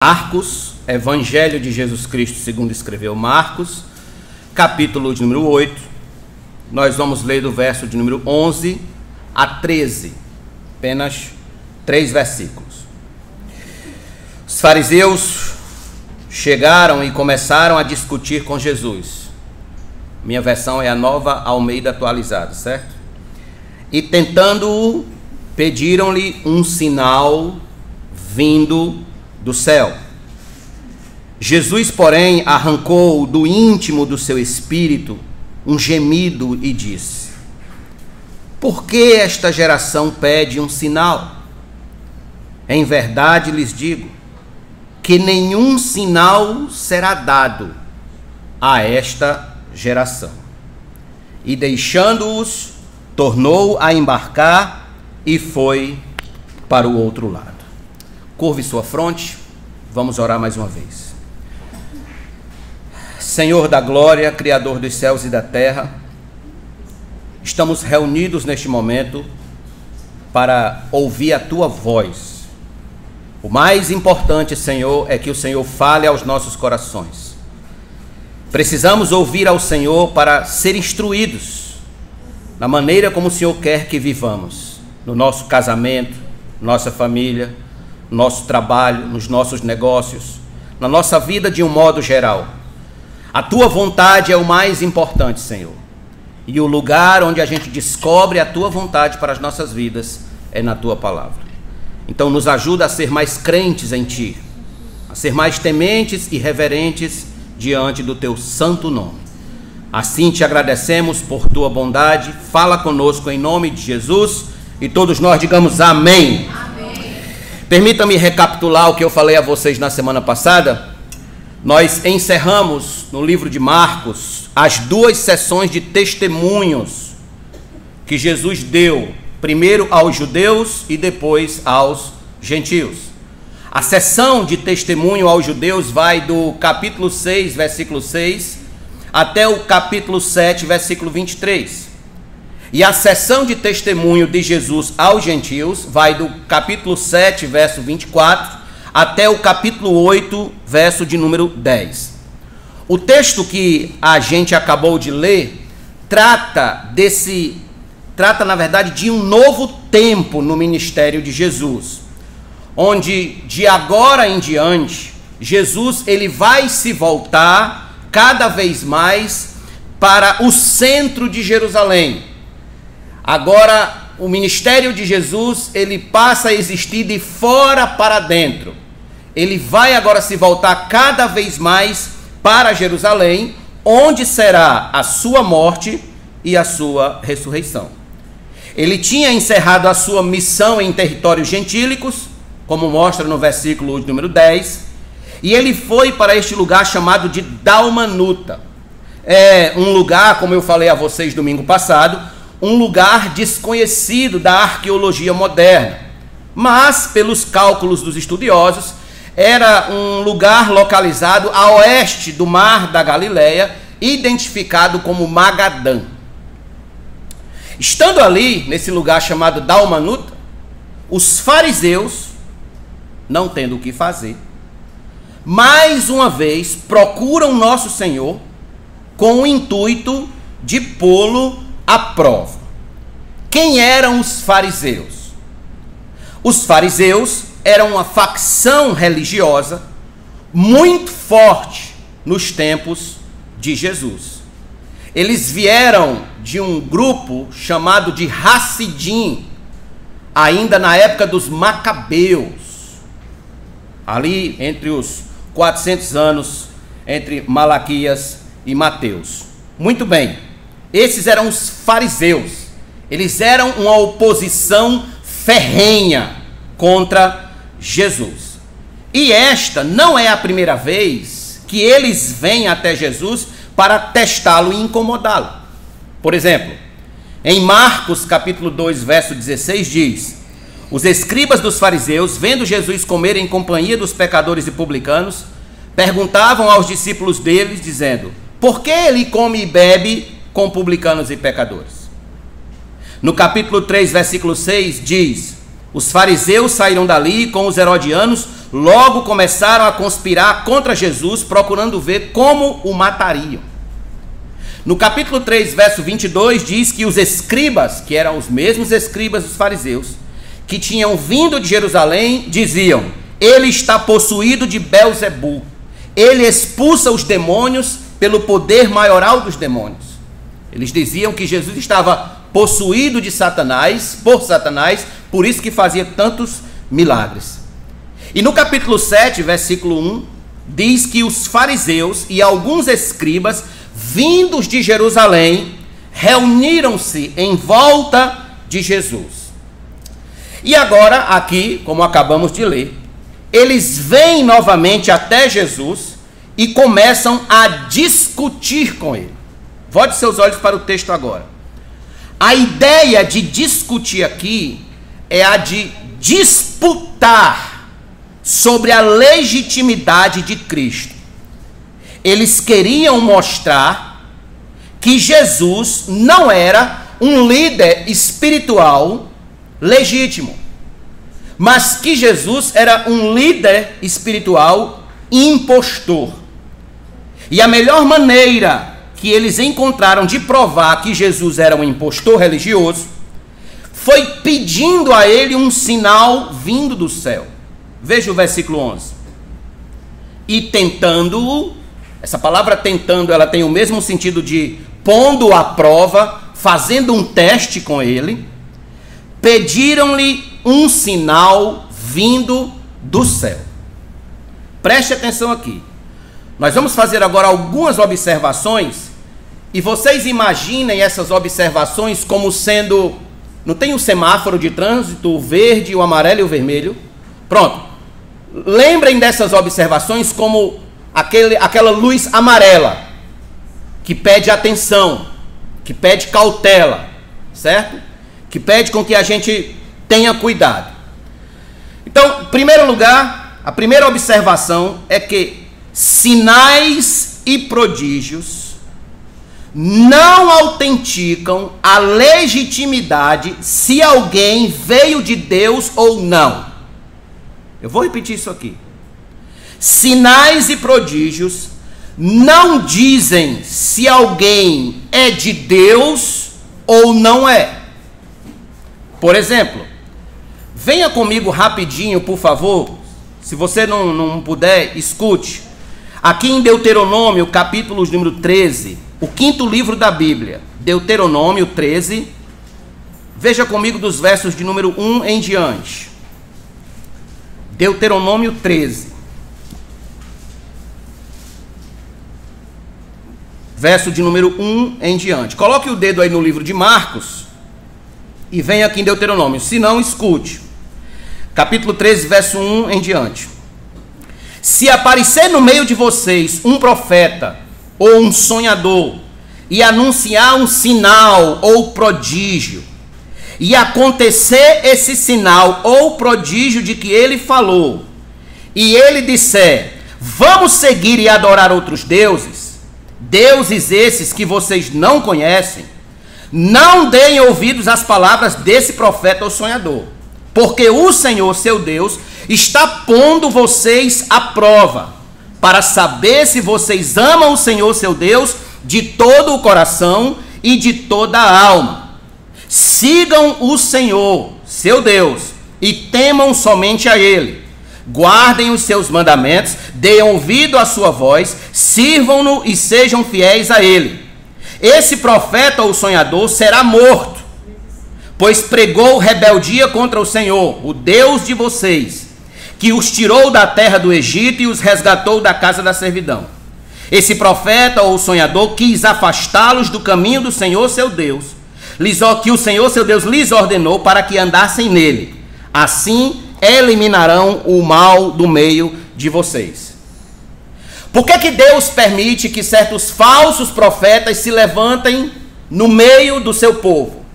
Marcos, Evangelho de Jesus Cristo segundo escreveu Marcos, capítulo de número 8, nós vamos ler do verso de número 11 a 13, apenas 3 versículos. Os fariseus chegaram e começaram a discutir com Jesus. Minha versão é a Nova Almeida atualizada, certo? E tentando-o, pediram-lhe um sinal vindo do céu. Jesus, porém, arrancou do íntimo do seu espírito um gemido e disse: por que esta geração pede um sinal? Em verdade lhes digo que nenhum sinal será dado a esta geração. E deixando-os, tornou a embarcar e foi para o outro lado. Curve sua fronte, vamos orar mais uma vez. Senhor da glória, Criador dos céus e da terra, estamos reunidos neste momento para ouvir a Tua voz. O mais importante, Senhor, é que o Senhor fale aos nossos corações. Precisamos ouvir ao Senhor para ser instruídos na maneira como o Senhor quer que vivamos, no nosso casamento, nossa família, nosso trabalho, nos nossos negócios, na nossa vida de um modo geral. A Tua vontade é o mais importante, Senhor. E o lugar onde a gente descobre a Tua vontade para as nossas vidas é na Tua palavra. Então nos ajuda a ser mais crentes em Ti, a ser mais tementes e reverentes diante do Teu santo nome. Assim te agradecemos por Tua bondade. Fala conosco em nome de Jesus e todos nós digamos amém. Permita-me recapitular o que eu falei a vocês na semana passada. Nós encerramos no livro de Marcos as 2 sessões de testemunhos que Jesus deu, primeiro aos judeus e depois aos gentios. A sessão de testemunho aos judeus vai do capítulo 6, versículo 6, até o capítulo 7, versículo 23. E a sessão de testemunho de Jesus aos gentios vai do capítulo 7, verso 24, até o capítulo 8, verso de número 10. O texto que a gente acabou de ler trata na verdade, de um novo tempo no ministério de Jesus, onde de agora em diante, Jesus ele vai se voltar cada vez mais para o centro de Jerusalém. Agora, o ministério de Jesus, ele passa a existir de fora para dentro. Ele vai agora se voltar cada vez mais para Jerusalém, onde será a sua morte e a sua ressurreição. Ele tinha encerrado a sua missão em territórios gentílicos, como mostra no versículo número 10, e ele foi para este lugar chamado de Dalmanuta. É um lugar, como eu falei a vocês domingo passado, um lugar desconhecido da arqueologia moderna, mas, pelos cálculos dos estudiosos, era um lugar localizado a oeste do Mar da Galileia, identificado como Magadã. Estando ali, nesse lugar chamado Dalmanuta, os fariseus, não tendo o que fazer, mais uma vez procuram nosso Senhor com o intuito de pô-lo à prova. Quem eram os fariseus? Os fariseus eram uma facção religiosa muito forte nos tempos de Jesus. Eles vieram de um grupo chamado de Hassidim, ainda na época dos Macabeus, ali entre os 400 anos entre Malaquias e Mateus. Muito bem. Esses eram os fariseus. Eles eram uma oposição ferrenha contra Jesus. E esta não é a primeira vez que eles vêm até Jesus para testá-lo e incomodá-lo. Por exemplo, em Marcos capítulo 2, verso 16 diz: os escribas dos fariseus, vendo Jesus comer em companhia dos pecadores e publicanos, perguntavam aos discípulos deles, dizendo: por que ele come e bebe com publicanos e pecadores? No capítulo 3, versículo 6, diz: os fariseus saíram dali com os herodianos logo começaram a conspirar contra Jesus, procurando ver como o matariam. No capítulo 3, verso 22, diz que os escribas, que eram os mesmos escribas dos fariseus, que tinham vindo de Jerusalém, diziam: ele está possuído de Belzebu, ele expulsa os demônios pelo poder maioral dos demônios. Eles diziam que Jesus estava possuído de Satanás, por isso que fazia tantos milagres. E no capítulo 7, versículo 1, diz que os fariseus e alguns escribas, vindos de Jerusalém, reuniram-se em volta de Jesus. E agora, aqui, como acabamos de ler, eles vêm novamente até Jesus e começam a discutir com ele. Volte seus olhos para o texto agora. A ideia de discutir aqui é a de disputar sobre a legitimidade de Cristo. Eles queriam mostrar que Jesus não era um líder espiritual legítimo, mas que Jesus era um líder espiritual impostor. E a melhor maneira que eles encontraram de provar que Jesus era um impostor religioso foi pedindo a ele um sinal vindo do céu. Veja o versículo 11. E tentando-o, essa palavra tentando, ela tem o mesmo sentido de pondo à prova, fazendo um teste com ele, pediram-lhe um sinal vindo do céu. Preste atenção aqui. Nós vamos fazer agora algumas observações e vocês imaginem essas observações como sendo... Não tem o semáforo de trânsito, o verde, o amarelo e o vermelho? Pronto. Lembrem dessas observações como aquela luz amarela que pede atenção, que pede cautela, certo? Que pede com que a gente tenha cuidado. Então, em primeiro lugar, a primeira observação é que sinais e prodígios não autenticam a legitimidade se alguém veio de Deus ou não. Eu vou repetir isso aqui. Sinais e prodígios não dizem se alguém é de Deus ou não é. Por exemplo, venha comigo rapidinho, por favor. Se você não puder, escute. Aqui em Deuteronômio, capítulo número 13, o quinto livro da Bíblia, Deuteronômio 13. Veja comigo dos versos de número 1 em diante. Deuteronômio 13. Verso de número 1 em diante. Coloque o dedo aí no livro de Marcos e venha aqui em Deuteronômio. Se não, escute. Capítulo 13, verso 1 em diante. Se aparecer no meio de vocês um profeta ou um sonhador e anunciar um sinal ou prodígio, e acontecer esse sinal ou prodígio de que ele falou, e ele disser: vamos seguir e adorar outros deuses, deuses esses que vocês não conhecem, não deem ouvidos às palavras desse profeta ou sonhador, porque o Senhor, seu Deus, está pondo vocês à prova, para saber se vocês amam o Senhor, seu Deus, de todo o coração e de toda a alma. Sigam o Senhor, seu Deus, e temam somente a Ele. Guardem os seus mandamentos, deem ouvido à sua voz, sirvam-no e sejam fiéis a Ele. Esse profeta ou sonhador será morto, pois pregou rebeldia contra o Senhor, o Deus de vocês, que os tirou da terra do Egito e os resgatou da casa da servidão. Esse profeta ou sonhador quis afastá-los do caminho do Senhor, seu Deus, que o Senhor, seu Deus, lhes ordenou para que andassem nele. Assim, eliminarão o mal do meio de vocês. Por que Deus permite que certos falsos profetas se levantem no meio do seu povo?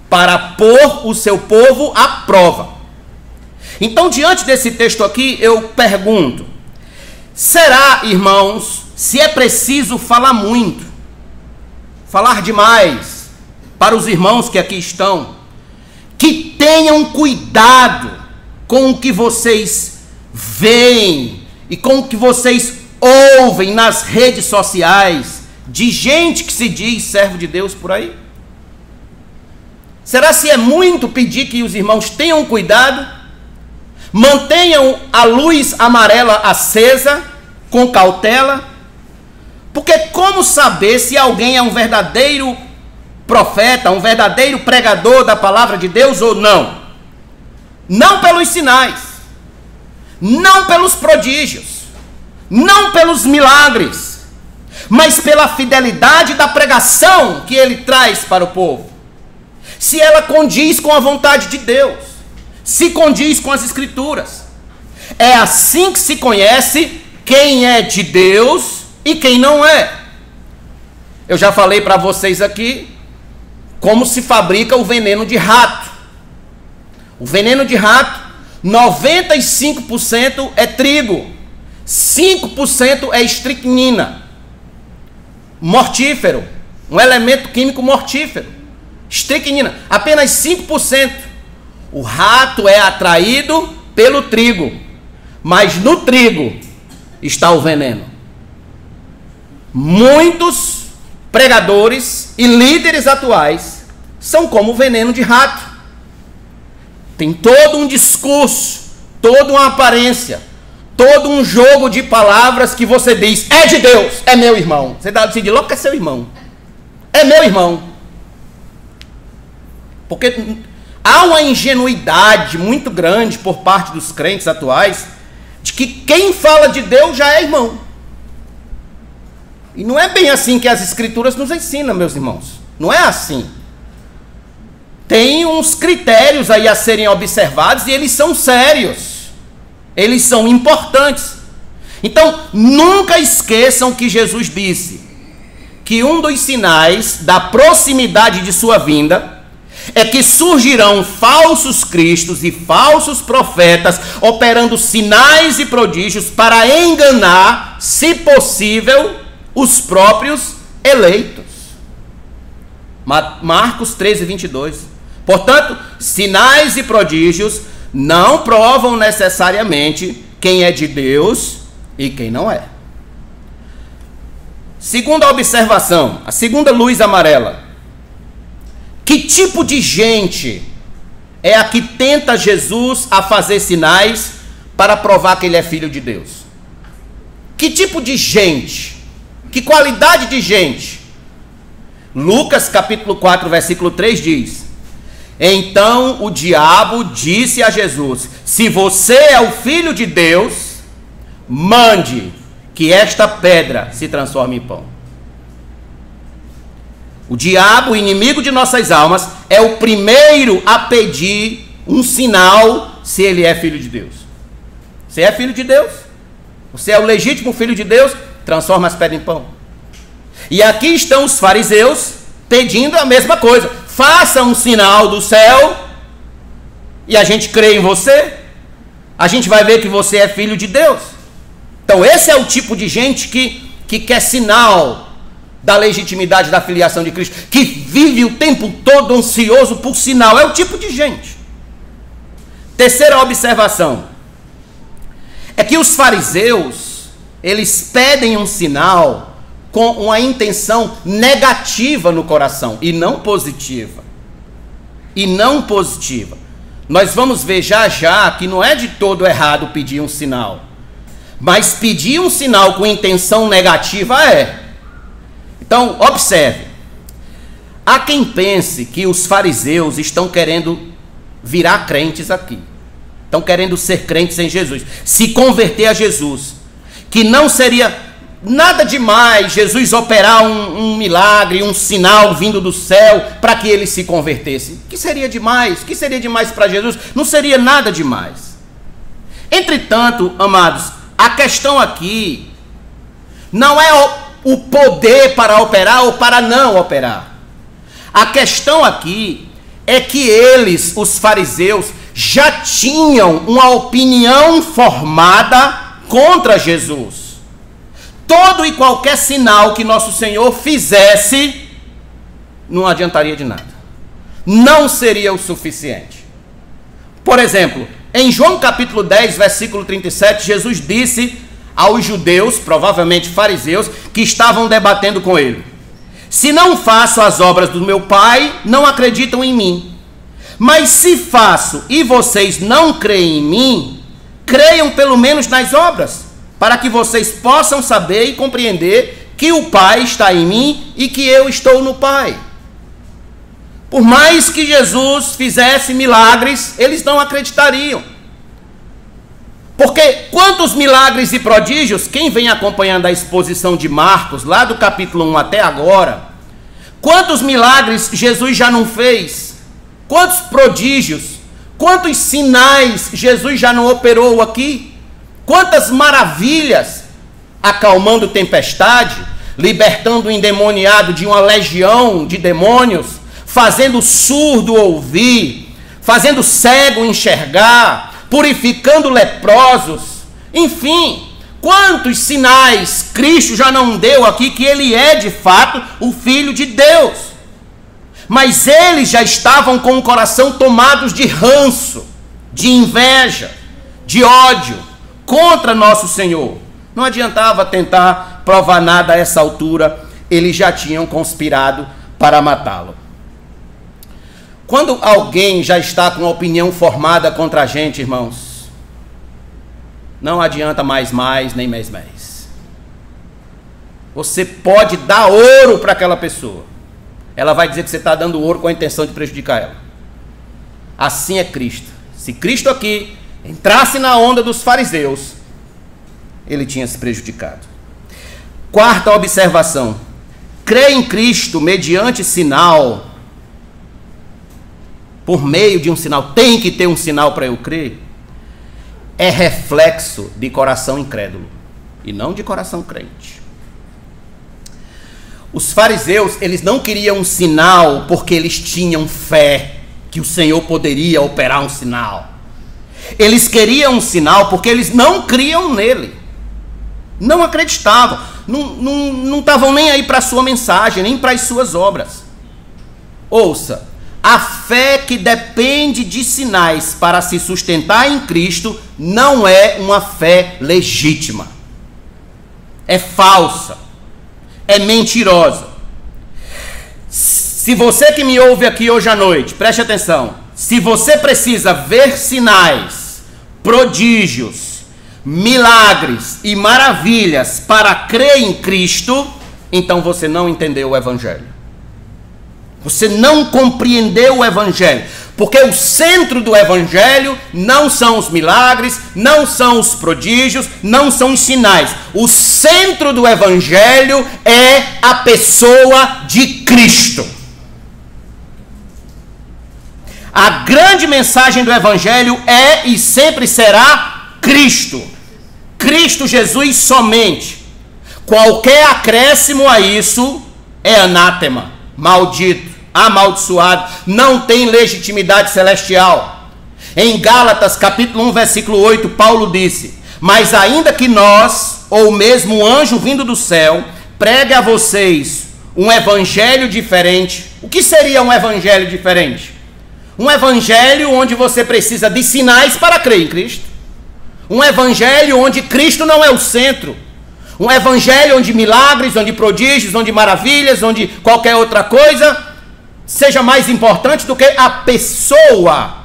Para pôr o seu povo à prova. Então, diante desse texto aqui, eu pergunto: será, irmãos, se é preciso falar muito, falar demais, para os irmãos que aqui estão, que tenham cuidado com o que vocês veem e com o que vocês ouvem nas redes sociais de gente que se diz servo de Deus por aí? Será se é muito pedir que os irmãos tenham cuidado, mantenham a luz amarela acesa com cautela? Porque como saber se alguém é um verdadeiro profeta, um verdadeiro pregador da palavra de Deus ou não? Não pelos sinais, não pelos prodígios, não pelos milagres, mas pela fidelidade da pregação que ele traz para o povo. Se ela condiz com a vontade de Deus, se condiz com as Escrituras. É assim que se conhece quem é de Deus e quem não é. Eu já falei para vocês aqui como se fabrica o veneno de rato. O veneno de rato, 95% é trigo, 5% é estricnina, mortífero, um elemento químico mortífero. Estricnina, apenas 5%. O rato é atraído pelo trigo, mas no trigo está o veneno. Muitos pregadores e líderes atuais são como o veneno de rato. Tem todo um discurso, toda uma aparência, todo um jogo de palavras que você diz, é de Deus, é meu irmão. Você decide logo que é seu irmão. É meu irmão. Porque há uma ingenuidade muito grande por parte dos crentes atuais de que quem fala de Deus já é irmão. E não é bem assim que as Escrituras nos ensinam, meus irmãos. Não é assim. Tem uns critérios aí a serem observados e eles são sérios. Eles são importantes. Então, nunca esqueçam que Jesus disse que um dos sinais da proximidade de sua vinda é que surgirão falsos cristos e falsos profetas operando sinais e prodígios para enganar, se possível, os próprios eleitos. Marcos 13, 22. Portanto, sinais e prodígios não provam necessariamente quem é de Deus e quem não é. Segunda observação, a segunda luz amarela. Que tipo de gente é a que tenta Jesus a fazer sinais para provar que ele é filho de Deus? Que tipo de gente? Que qualidade de gente? Lucas capítulo 4, versículo 3 diz: então o diabo disse a Jesus, se você é o filho de Deus, mande que esta pedra se transforme em pão. O diabo, o inimigo de nossas almas, é o primeiro a pedir um sinal se ele é filho de Deus. Você é filho de Deus? Você é o legítimo filho de Deus? Transforma as pedras em pão. E aqui estão os fariseus pedindo a mesma coisa. Faça um sinal do céu e a gente crê em você. A gente vai ver que você é filho de Deus. Então esse é o tipo de gente que quer sinal da legitimidade da filiação de Cristo, que vive o tempo todo ansioso por sinal. É o tipo de gente. Terceira observação é que os fariseus, eles pedem um sinal com uma intenção negativa no coração e não positiva. Nós vamos ver já já que não é de todo errado pedir um sinal, mas pedir um sinal com intenção negativa é. Então, observe. Há quem pense que os fariseus estão querendo virar crentes aqui. Estão querendo ser crentes em Jesus. Se converter a Jesus. Que não seria nada demais Jesus operar um milagre, um sinal vindo do céu para que eles se convertessem. Que seria demais? Que seria demais para Jesus? Não seria nada demais. Entretanto, amados, a questão aqui não é o poder para operar ou para não operar. A questão aqui é que eles, os fariseus, já tinham uma opinião formada contra Jesus. Todo e qualquer sinal que nosso Senhor fizesse não adiantaria de nada. Não seria o suficiente. Por exemplo, Em João capítulo 10, versículo 37, Jesus disse aos judeus, provavelmente fariseus, que estavam debatendo com ele: se não faço as obras do meu Pai, não acreditam em mim. Mas se faço e vocês não creem em mim, creiam pelo menos nas obras, para que vocês possam saber e compreender que o Pai está em mim e que eu estou no Pai. Por mais que Jesus fizesse milagres, eles não acreditariam. Porque quantos milagres e prodígios, quem vem acompanhando a exposição de Marcos, lá do capítulo 1 até agora, quantos milagres Jesus já não fez? Quantos prodígios, quantos sinais Jesus já não operou aqui? Quantas maravilhas, acalmando tempestade, libertando o endemoniado de uma legião de demônios, fazendo surdo ouvir, fazendo cego enxergar, purificando leprosos, enfim, quantos sinais Cristo já não deu aqui que ele é de fato o Filho de Deus. Mas eles já estavam com o coração tomados de ranço, de inveja, de ódio contra nosso Senhor. Não adiantava tentar provar nada a essa altura, eles já tinham conspirado para matá-lo. Quando alguém já está com a opinião formada contra a gente, irmãos, não adianta mais, nem mais. Você pode dar ouro para aquela pessoa. Ela vai dizer que você está dando ouro com a intenção de prejudicar ela. Assim é Cristo. Se Cristo aqui entrasse na onda dos fariseus, ele tinha se prejudicado. Quarta observação: crer em Cristo mediante sinal, por meio de um sinal, tem que ter um sinal para eu crer, é reflexo de coração incrédulo e não de coração crente. Os fariseus, eles não queriam um sinal porque eles tinham fé que o Senhor poderia operar um sinal. Eles queriam um sinal porque eles não criam nele, não acreditavam, não estavam nem aí para a sua mensagem, nem para as suas obras. Ouça, a fé que depende de sinais para se sustentar em Cristo não é uma fé legítima. É falsa. É mentirosa. Se você que me ouve aqui hoje à noite, preste atenção. Se você precisa ver sinais, prodígios, milagres e maravilhas para crer em Cristo, então você não entendeu o Evangelho. Você não compreendeu o Evangelho, porque o centro do Evangelho não são os milagres, não são os prodígios, não são os sinais. O centro do Evangelho é a pessoa de Cristo. A grande mensagem do Evangelho é e sempre será Cristo. Cristo Jesus somente. Qualquer acréscimo a isso é anátema, maldito, amaldiçoado, não tem legitimidade celestial. Em Gálatas capítulo 1 versículo 8, Paulo disse: mas ainda que nós, ou mesmo um anjo vindo do céu, pregue a vocês um evangelho diferente. O que seria um evangelho diferente? Um evangelho onde você precisa de sinais para crer em Cristo. Um evangelho onde Cristo não é o centro. Um evangelho onde milagres, onde prodígios, onde maravilhas, onde qualquer outra coisa seja mais importante do que a pessoa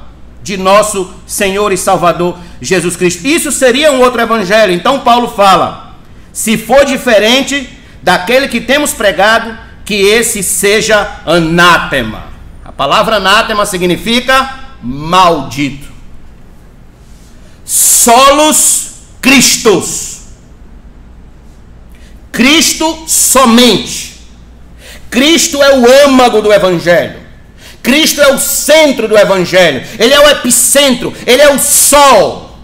de nosso Senhor e Salvador Jesus Cristo. Isso seria um outro evangelho. Então Paulo fala: se for diferente daquele que temos pregado, que esse seja anátema. A palavra anátema significa maldito. Solos Christus. Cristo somente. Cristo é o âmago do Evangelho. Cristo é o centro do Evangelho. Ele é o epicentro. Ele é o sol.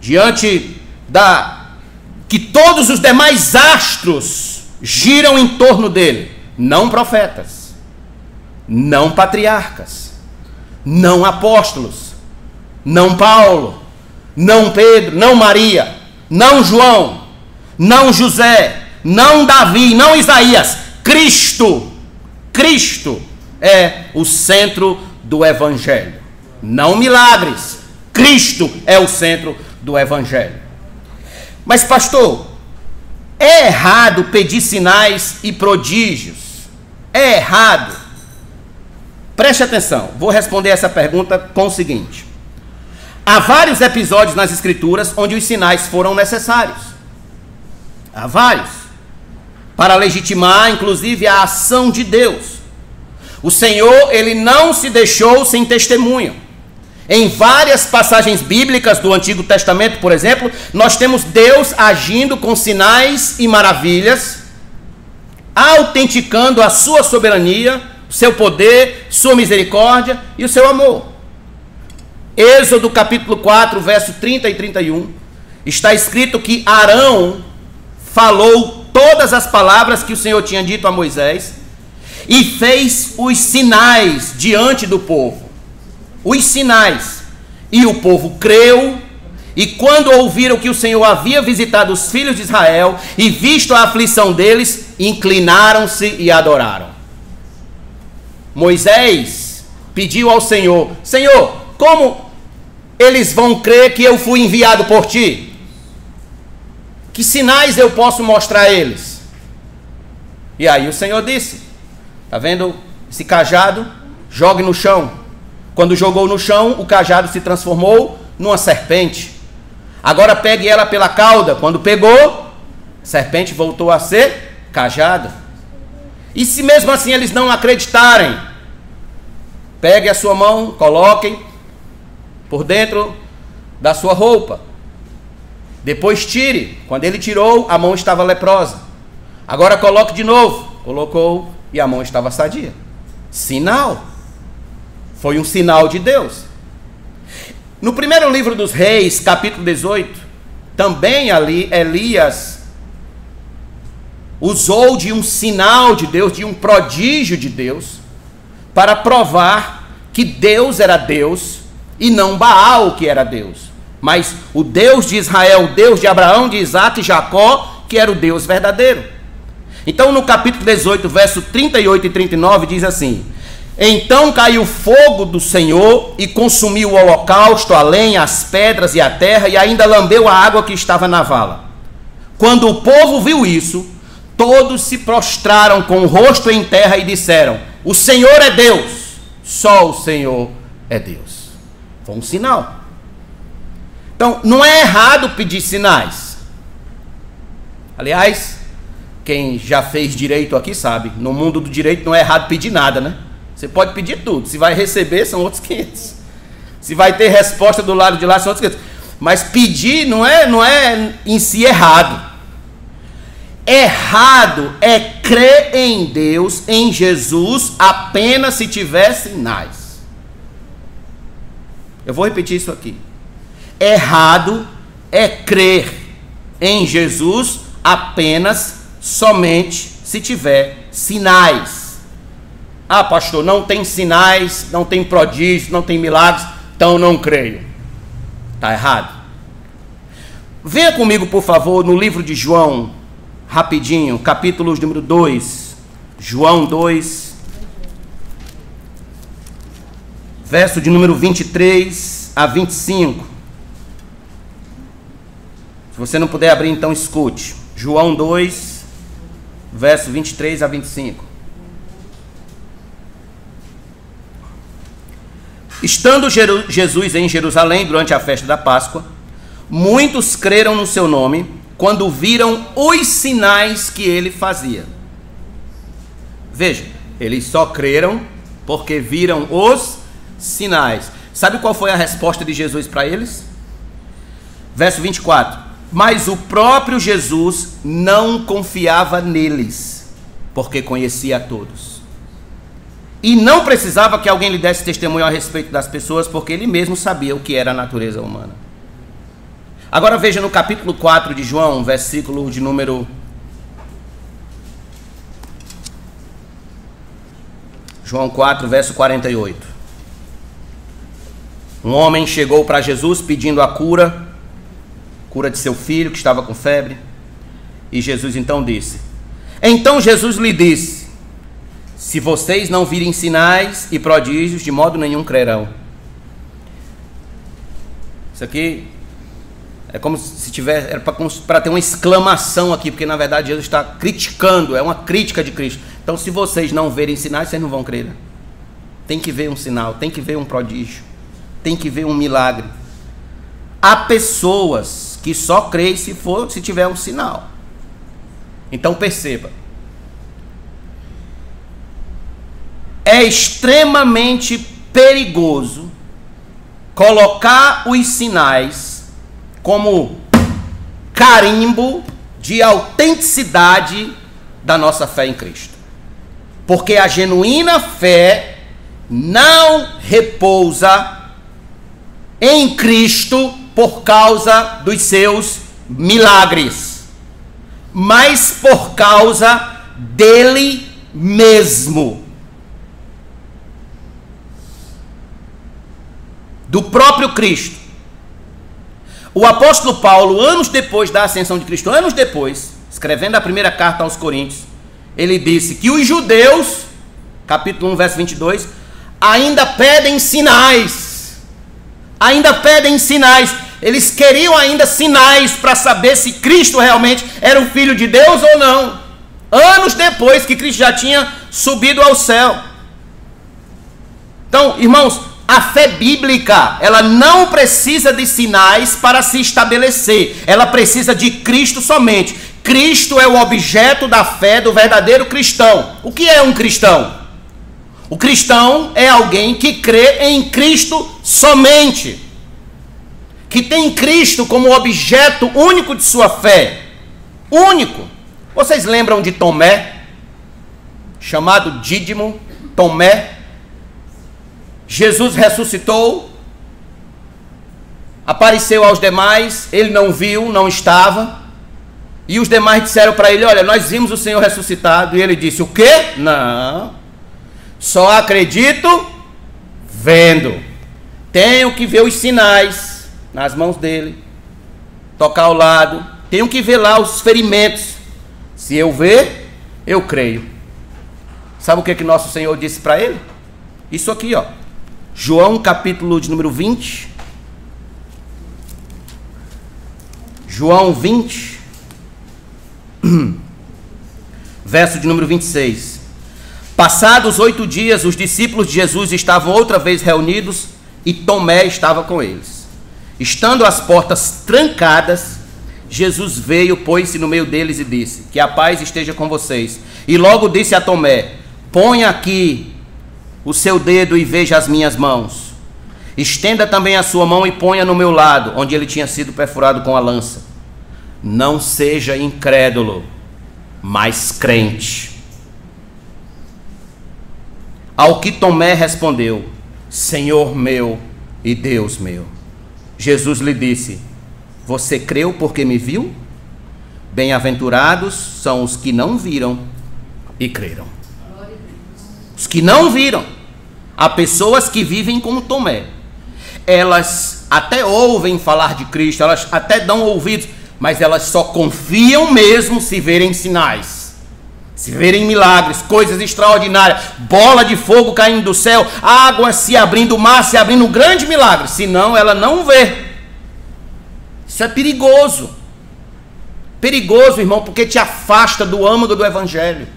Diante que todos os demais astros giram em torno dele. Não profetas. Não patriarcas. Não apóstolos. Não Paulo. Não Pedro. Não Maria. Não João. Não José. Não Davi, não Isaías. Cristo. Cristo é o centro do Evangelho. não milagres. Cristo é o centro do Evangelho. Mas, pastor, é errado pedir sinais e prodígios? É errado? Preste atenção, vou responder essa pergunta com o seguinte. Há vários episódios nas Escrituras onde os sinais foram necessários. Há vários. Para legitimar, inclusive, a ação de Deus. O Senhor, ele não se deixou sem testemunho. Em várias passagens bíblicas do Antigo Testamento, por exemplo, nós temos Deus agindo com sinais e maravilhas, autenticando a sua soberania, seu poder, sua misericórdia e o seu amor. Êxodo capítulo 4, verso 30 e 31, está escrito que Arão falou todas as palavras que o Senhor tinha dito a Moisés e fez os sinais diante do povo. Os sinais. E o povo creu, e quando ouviram que o Senhor havia visitado os filhos de Israel e visto a aflição deles, inclinaram-se e adoraram. Moisés pediu ao Senhor: Senhor, como eles vão crer que eu fui enviado por ti? Que sinais eu posso mostrar a eles? E aí o Senhor disse: está vendo esse cajado? Jogue no chão. Quando jogou no chão, o cajado se transformou numa serpente. Agora pegue ela pela cauda. Quando pegou, a serpente voltou a ser cajado. E se mesmo assim eles não acreditarem, pegue a sua mão, coloquem por dentro da sua roupa. Depois tire. Quando ele tirou, a mão estava leprosa. Agora coloque de novo. Colocou e a mão estava sadia. Sinal. Foi um sinal de Deus. No primeiro livro dos Reis, capítulo 18, também ali Elias usou de um sinal de Deus, de um prodígio de Deus, para provar que Deus era Deus e não Baal que era Deus, mas o Deus de Israel, o Deus de Abraão, de Isaac e Jacó, que era o Deus verdadeiro. Então no capítulo 18, verso 38 e 39 diz assim: então caiu fogo do Senhor e consumiu o holocausto, a lenha, as pedras e a terra, e ainda lambeu a água que estava na vala. Quando o povo viu isso, todos se prostraram com o rosto em terra e disseram: o Senhor é Deus, só o Senhor é Deus. Foi um sinal. Então, não é errado pedir sinais. Aliás, quem já fez direito aqui sabe, no mundo do direito não é errado pedir nada, né? Você pode pedir tudo. Se vai receber, são outros 500. Se vai ter resposta do lado de lá, são outros 500. Mas pedir não é em si errado. Errado é crer em Deus, em Jesus, apenas se tiver sinais. Eu vou repetir isso aqui. Errado é crer em Jesus apenas, somente, se tiver sinais. Ah, pastor, não tem sinais, não tem prodígios, não tem milagres, então não creio. Está errado. Venha comigo, por favor, no livro de João, rapidinho, capítulo número 2. João 2, verso de número 23 a 25. Se você não puder abrir, então escute. João 2, verso 23 a 25. Estando Jesus em Jerusalém durante a festa da Páscoa, muitos creram no seu nome quando viram os sinais que ele fazia. Veja, eles só creram porque viram os sinais. Sabe qual foi a resposta de Jesus para eles? Verso 24. Mas o próprio Jesus não confiava neles, porque conhecia a todos. E não precisava que alguém lhe desse testemunho a respeito das pessoas, porque ele mesmo sabia o que era a natureza humana. Agora veja no capítulo 4 de João, versículo de número... João 4, verso 48. Um homem chegou para Jesus pedindo a cura de seu filho que estava com febre. E Jesus então disse... Então Jesus lhe disse: se vocês não virem sinais e prodígios, de modo nenhum crerão. Isso aqui é como se tivesse, era para ter uma exclamação aqui, porque na verdade Jesus está criticando, é uma crítica de Cristo. Então, se vocês não verem sinais, vocês não vão crer. Tem que ver um sinal, tem que ver um prodígio, tem que ver um milagre. Há pessoas que só creem se tiver um sinal. Então perceba, é extremamente perigoso colocar os sinais como carimbo de autenticidade da nossa fé em Cristo. Porque a genuína fé não repousa em Cristo por causa dos seus milagres, mas por causa dele mesmo. Do próprio Cristo. O apóstolo Paulo, anos depois da ascensão de Cristo, anos depois, escrevendo a primeira carta aos Coríntios, ele disse que os judeus, capítulo 1, verso 22, ainda pedem sinais. Ainda pedem sinais. Eles queriam ainda sinais para saber se Cristo realmente era o Filho de Deus ou não. Anos depois que Cristo já tinha subido ao céu. Então, irmãos, a fé bíblica, ela não precisa de sinais para se estabelecer. Ela precisa de Cristo somente. Cristo é o objeto da fé do verdadeiro cristão. O que é um cristão? O cristão é alguém que crê em Cristo somente. Que tem Cristo como objeto único de sua fé. Único. Vocês lembram de Tomé? Chamado Dídimo, Tomé. Jesus ressuscitou, apareceu aos demais, ele não viu, não estava, e os demais disseram para ele: olha, nós vimos o Senhor ressuscitado. E ele disse: o quê? Não, só acredito vendo. Tenho que ver os sinais nas mãos dele, tocar ao lado, tenho que ver lá os ferimentos. Se eu ver, eu creio. Sabe o que nosso Senhor disse para ele? Isso aqui, ó. João, capítulo de número 20. João 20, verso de número 26. Passados 8 dias, os discípulos de Jesus estavam outra vez reunidos e Tomé estava com eles. Estando as portas trancadas, Jesus veio, pôs-se no meio deles e disse: que a paz esteja com vocês. E logo disse a Tomé: ponha aqui o seu dedo e veja as minhas mãos. Estenda também a sua mão e ponha no meu lado, onde ele tinha sido perfurado com a lança. Não seja incrédulo, mas crente. Ao que Tomé respondeu: Senhor meu e Deus meu. Jesus lhe disse: você creu porque me viu? Bem-aventurados são os que não viram e creram. Os que não viram. Há pessoas que vivem como Tomé. Elas até ouvem falar de Cristo, elas até dão ouvidos, mas elas só confiam mesmo se verem sinais, se verem milagres, coisas extraordinárias, bola de fogo caindo do céu, água se abrindo, mar se abrindo, um grande milagre. Senão ela não vê. Isso é perigoso. Perigoso, irmão, porque te afasta do âmago do Evangelho.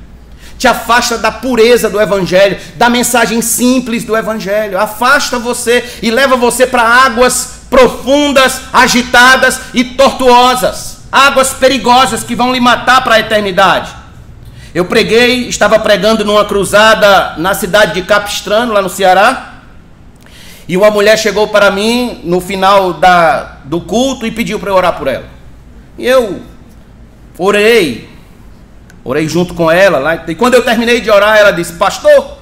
Te afasta da pureza do Evangelho, da mensagem simples do Evangelho. Afasta você e leva você para águas profundas, agitadas e tortuosas. Águas perigosas que vão lhe matar para a eternidade. Eu estava pregando numa cruzada na cidade de Capistrano, lá no Ceará. E uma mulher chegou para mim no final do culto e pediu para eu orar por ela. E eu orei junto com ela lá, e quando eu terminei de orar, ela disse: pastor,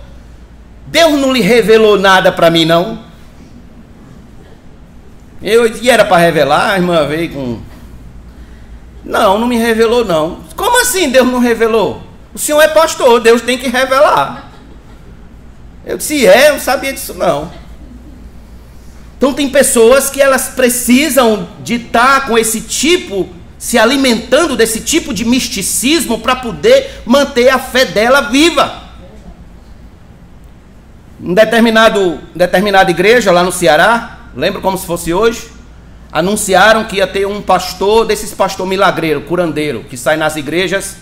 Deus não lhe revelou nada para mim, não? E era para revelar. A irmã veio com: não me revelou, não. Como assim Deus não revelou? O senhor é pastor, Deus tem que revelar. Eu disse: eu não sabia disso, não. Então tem pessoas que elas precisam de estar com esse tipo, se alimentando desse tipo de misticismo para poder manter a fé dela viva. Em determinada igreja lá no Ceará, lembro como se fosse hoje, anunciaram que ia ter um pastor, desses pastor milagreiro, curandeiro, que sai nas igrejas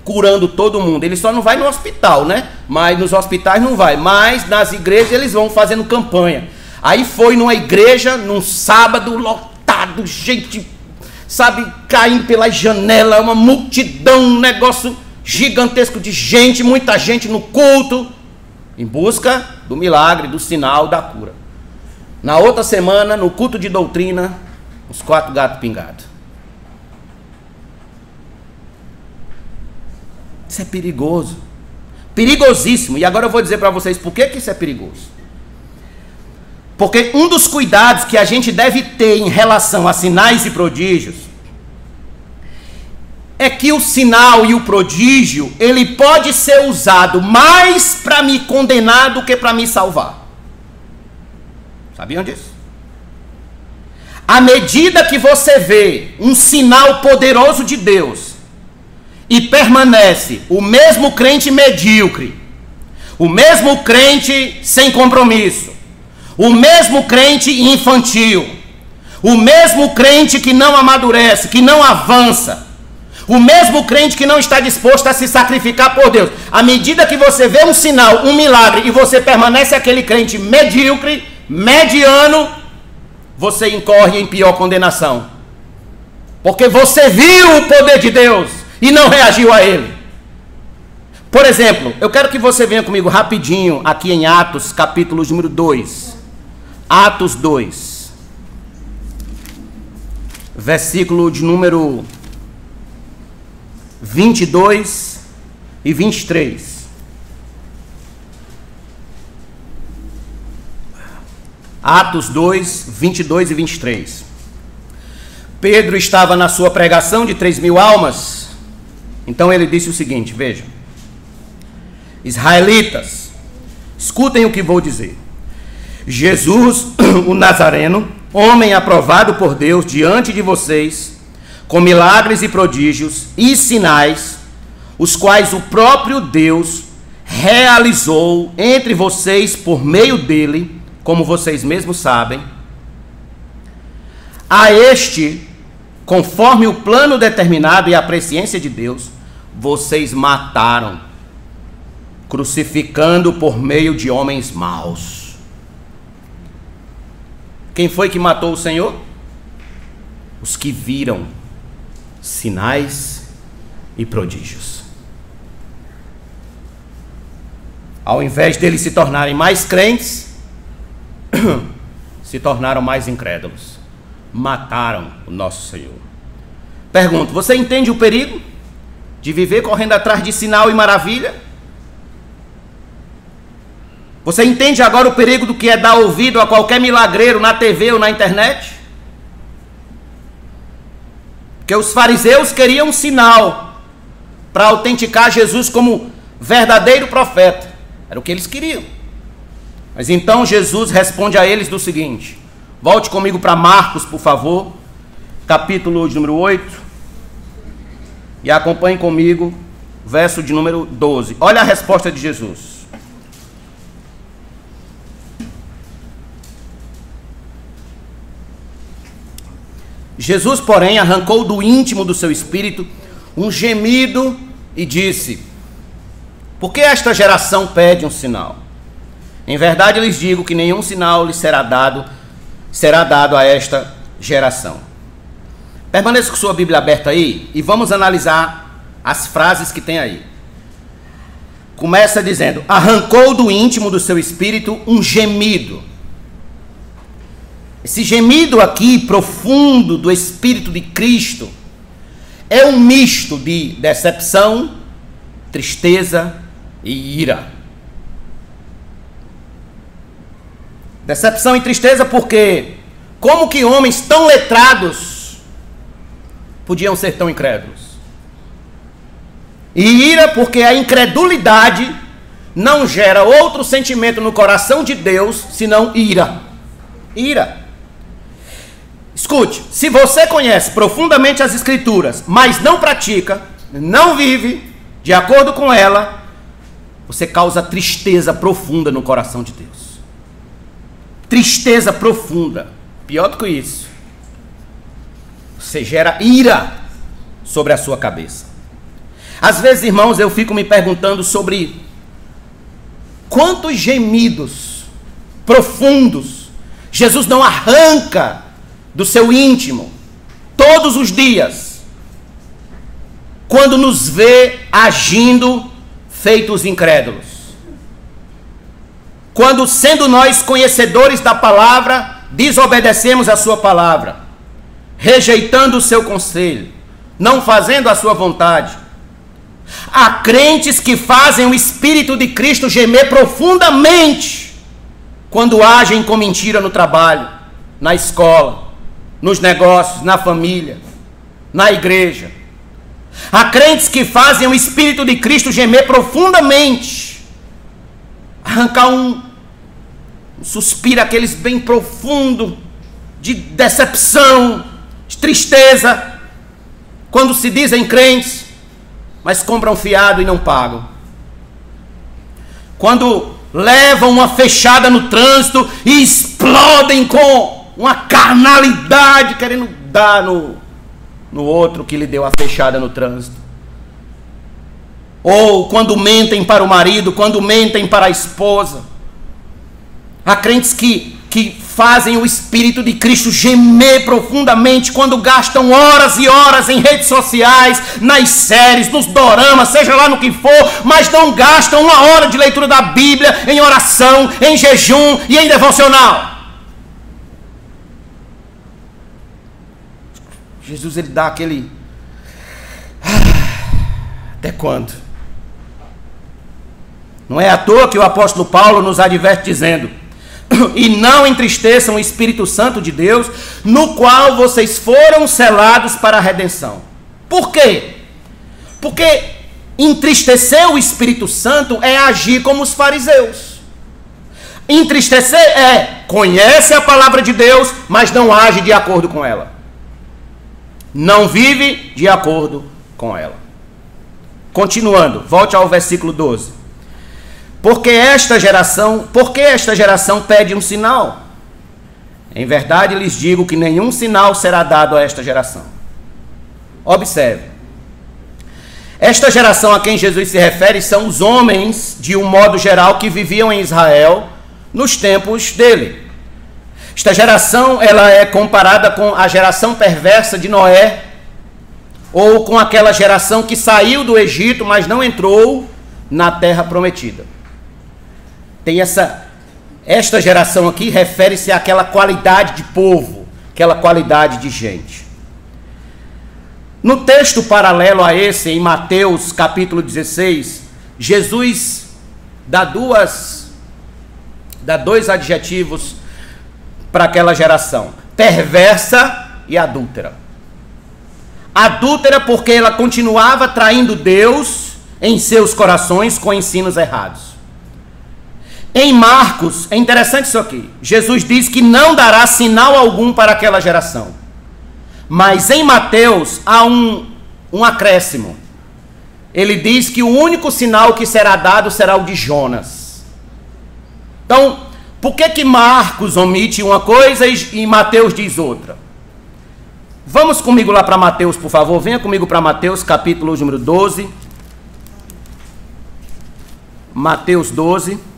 curando todo mundo. Ele só não vai no hospital, né? Mas nos hospitais não vai. Mas nas igrejas eles vão fazendo campanha. Aí foi numa igreja, num sábado, lotado, gente, sabe, caindo pelas janelas, uma multidão, um negócio gigantesco de gente, muita gente no culto, em busca do milagre, do sinal, da cura. Na outra semana, no culto de doutrina, os 4 gatos pingados. Isso é perigoso. Perigosíssimo. E agora eu vou dizer para vocês por que isso é perigoso. Porque um dos cuidados que a gente deve ter em relação a sinais e prodígios é que o sinal e o prodígio, ele pode ser usado mais para me condenar do que para me salvar. Sabiam disso? À medida que você vê um sinal poderoso de Deus e permanece o mesmo crente medíocre, o mesmo crente sem compromisso, o mesmo crente infantil, o mesmo crente que não amadurece, que não avança, o mesmo crente que não está disposto a se sacrificar por Deus. À medida que você vê um sinal, um milagre, e você permanece aquele crente medíocre, mediano, você incorre em pior condenação. Porque você viu o poder de Deus e não reagiu a ele. Por exemplo, eu quero que você venha comigo rapidinho aqui em Atos, capítulo número 2. Atos 2. Versículo de número 22 e 23. Atos 2, 22 e 23. Pedro estava na sua pregação de 3.000 almas. Então ele disse o seguinte, vejam. Israelitas, escutem o que vou dizer. Jesus, o Nazareno, homem aprovado por Deus diante de vocês, com milagres e prodígios e sinais, os quais o próprio Deus realizou entre vocês por meio dele, como vocês mesmos sabem, a este, conforme o plano determinado e a presciência de Deus, vocês mataram, crucificando por meio de homens maus. Quem foi que matou o Senhor? Os que viram sinais e prodígios. Ao invés deles se tornarem mais crentes, se tornaram mais incrédulos. Mataram o nosso Senhor. Pergunto, você entende o perigo de viver correndo atrás de sinal e maravilha? Você entende agora o perigo do que é dar ouvido a qualquer milagreiro na TV ou na internet? Porque os fariseus queriam um sinal para autenticar Jesus como verdadeiro profeta. Era o que eles queriam. Mas então Jesus responde a eles do seguinte. Volte comigo para Marcos, por favor. Capítulo de número 8. E acompanhe comigo, verso de número 12. Olha a resposta de Jesus. Jesus, porém, arrancou do íntimo do seu espírito um gemido e disse: por que esta geração pede um sinal? Em verdade lhes digo que nenhum sinal lhe será dado a esta geração. Permaneça com sua Bíblia aberta aí e vamos analisar as frases que tem aí. Começa dizendo: arrancou do íntimo do seu espírito um gemido. Esse gemido aqui, profundo do Espírito de Cristo, é um misto de decepção, tristeza e ira. Decepção e tristeza porque como que homens tão letrados podiam ser tão incrédulos? E ira porque a incredulidade não gera outro sentimento no coração de Deus senão ira. Ira. Escute, se você conhece profundamente as Escrituras, mas não pratica, não vive de acordo com ela, você causa tristeza profunda no coração de Deus. Tristeza profunda. Pior do que isso, Você gera ira sobre a sua cabeça. Às vezes, irmãos, eu fico me perguntando sobre quantos gemidos profundos Jesus não arranca do seu íntimo todos os dias, quando nos vê agindo feitos incrédulos. Quando, sendo nós conhecedores da palavra, desobedecemos a sua palavra, rejeitando o seu conselho, não fazendo a sua vontade. Há crentes que fazem o Espírito de Cristo gemer profundamente quando agem com mentira no trabalho, na escola, nos negócios, na família, na igreja. Há crentes que fazem o Espírito de Cristo gemer profundamente, arrancar um suspiro, aqueles bem profundo, de decepção, de tristeza, quando se dizem crentes, mas compram fiado e não pagam. Quando levam uma fechada no trânsito e explodem com uma carnalidade, querendo dar no outro que lhe deu a fechada no trânsito. Ou quando mentem para o marido, quando mentem para a esposa. Há crentes que fazem o Espírito de Cristo gemer profundamente quando gastam horas e horas em redes sociais, nas séries, nos doramas, seja lá no que for, mas não gastam uma hora de leitura da Bíblia, em oração, em jejum e em devocional. Jesus, ele dá aquele... Até quando? Não é à toa que o apóstolo Paulo nos adverte dizendo: e não entristeçam o Espírito Santo de Deus, no qual vocês foram selados para a redenção. Por quê? Porque entristecer o Espírito Santo é agir como os fariseus. Entristecer é conhece a palavra de Deus, mas não age de acordo com ela. Não vive de acordo com ela. Continuando, volte ao versículo 12. Porque esta geração pede um sinal? Em verdade lhes digo que nenhum sinal será dado a esta geração. Observe. Esta geração a quem Jesus se refere são os homens, de um modo geral, que viviam em Israel nos tempos dele. Esta geração, ela é comparada com a geração perversa de Noé, ou com aquela geração que saiu do Egito, mas não entrou na terra prometida. Tem esta geração aqui refere-se àquela qualidade de povo, aquela qualidade de gente. No texto paralelo a esse, em Mateus capítulo 16, Jesus dá dois adjetivos para aquela geração: perversa e adúltera. Adúltera porque ela continuava traindo Deus em seus corações com ensinos errados. Em Marcos, é interessante isso aqui, Jesus diz que não dará sinal algum para aquela geração. Mas em Mateus há um acréscimo. Ele diz que o único sinal que será dado será o de Jonas. Então, por que Marcos omite uma coisa e Mateus diz outra? Vamos comigo lá para Mateus, por favor. Venha comigo para Mateus, capítulo número 12. Mateus 12.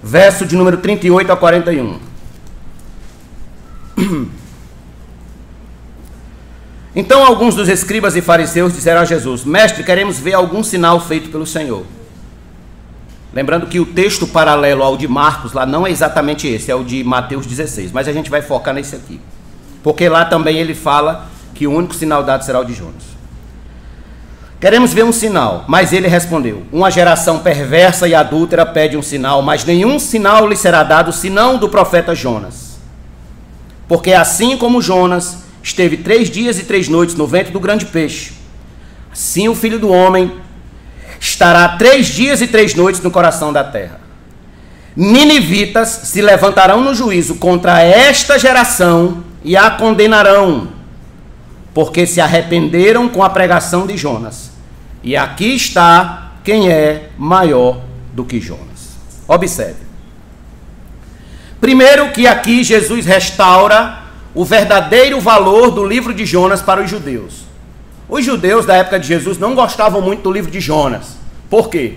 Verso de número 38 a 41. Então alguns dos escribas e fariseus disseram a Jesus: Mestre, queremos ver algum sinal feito pelo Senhor. Lembrando que o texto paralelo ao de Marcos lá não é exatamente esse, é o de Mateus 16, mas a gente vai focar nesse aqui, porque lá também ele fala que o único sinal dado será o de Jonas. Queremos ver um sinal. Mas ele respondeu: uma geração perversa e adúltera pede um sinal, mas nenhum sinal lhe será dado senão do profeta Jonas. Porque assim como Jonas esteve 3 dias e 3 noites no ventre do grande peixe, assim o Filho do Homem estará 3 dias e 3 noites no coração da terra. Ninivitas se levantarão no juízo contra esta geração e a condenarão, porque se arrependeram com a pregação de Jonas. E aqui está quem é maior do que Jonas. Observe. Primeiro que aqui Jesus restaura o verdadeiro valor do livro de Jonas para os judeus. Os judeus da época de Jesus não gostavam muito do livro de Jonas. Por quê?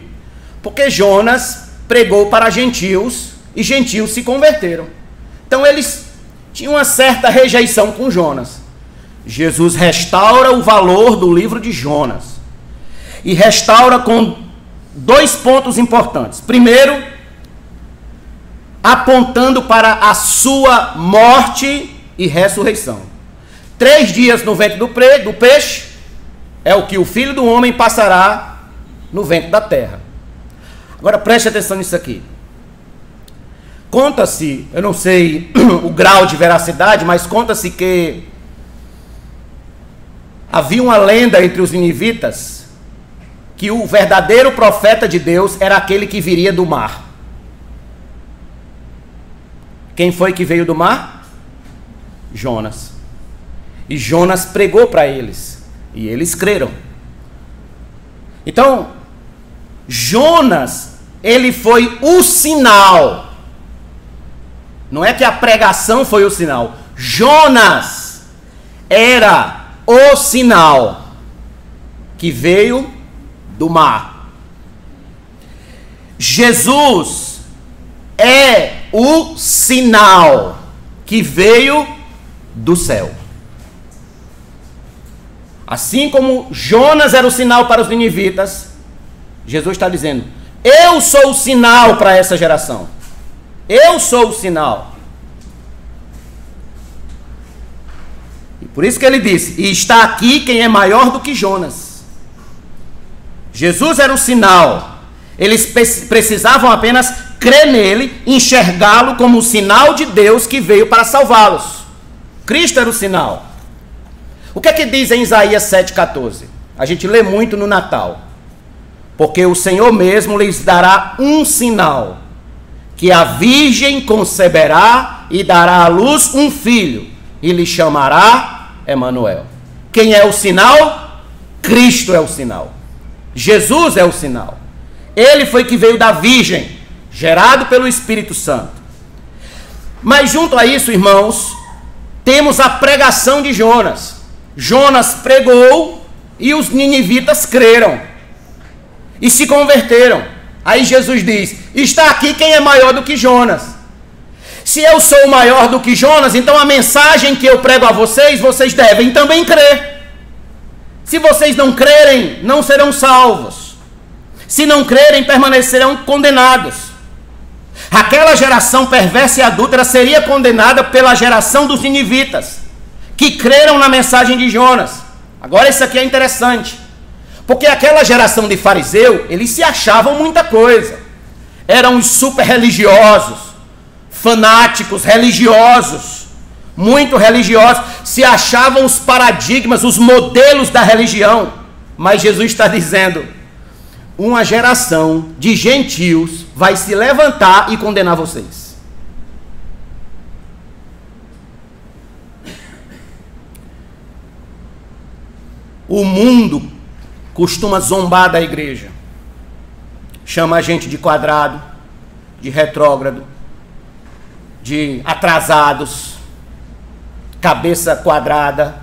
Porque Jonas pregou para gentios e gentios se converteram. Então eles tinham uma certa rejeição com Jonas. Jesus restaura o valor do livro de Jonas. E restaura com 2 pontos importantes. Primeiro, apontando para a sua morte e ressurreição. 3 dias no ventre do peixe é o que o Filho do Homem passará no ventre da terra. Agora preste atenção nisso aqui. Conta-se, eu não sei o grau de veracidade, mas conta-se que havia uma lenda entre os ninivitas que o verdadeiro profeta de Deus era aquele que viria do mar. Quem foi que veio do mar? Jonas. E Jonas pregou para eles. E eles creram. Então, Jonas, ele foi o sinal. Não é que a pregação foi o sinal. Jonas era o sinal que veio do mar. Jesus é o sinal que veio do céu. Assim como Jonas era o sinal para os ninivitas, Jesus está dizendo: eu sou o sinal para essa geração. Eu sou o sinal. E por isso que ele disse: e está aqui quem é maior do que Jonas. Jesus era o sinal. Eles precisavam apenas crer nele, enxergá-lo como o sinal de Deus que veio para salvá-los. Cristo era o sinal. O que é que diz em Isaías 7,14? A gente lê muito no Natal. Porque o Senhor mesmo lhes dará um sinal, que a virgem conceberá e dará à luz um filho, e lhe chamará Emanuel. Quem é o sinal? Cristo é o sinal. Jesus é o sinal. Ele foi que veio da virgem, gerado pelo Espírito Santo. Mas junto a isso, irmãos, temos a pregação de Jonas. Jonas pregou e os ninivitas creram e se converteram. Aí Jesus diz: está aqui quem é maior do que Jonas. Se eu sou maior do que Jonas, então a mensagem que eu prego a vocês, vocês devem também crer. Se vocês não crerem, não serão salvos. Se não crerem, permanecerão condenados. Aquela geração perversa e adúltera seria condenada pela geração dos ninivitas, que creram na mensagem de Jonas. Agora isso aqui é interessante, porque aquela geração de fariseu, eles se achavam muita coisa. Eram os super religiosos, fanáticos, religiosos, muito religiosos, se achavam os paradigmas, os modelos da religião. Mas Jesus está dizendo: uma geração de gentios vai se levantar e condenar vocês. O mundo costuma zombar da igreja, chama a gente de quadrado, de retrógrado, de atrasados, cabeça quadrada,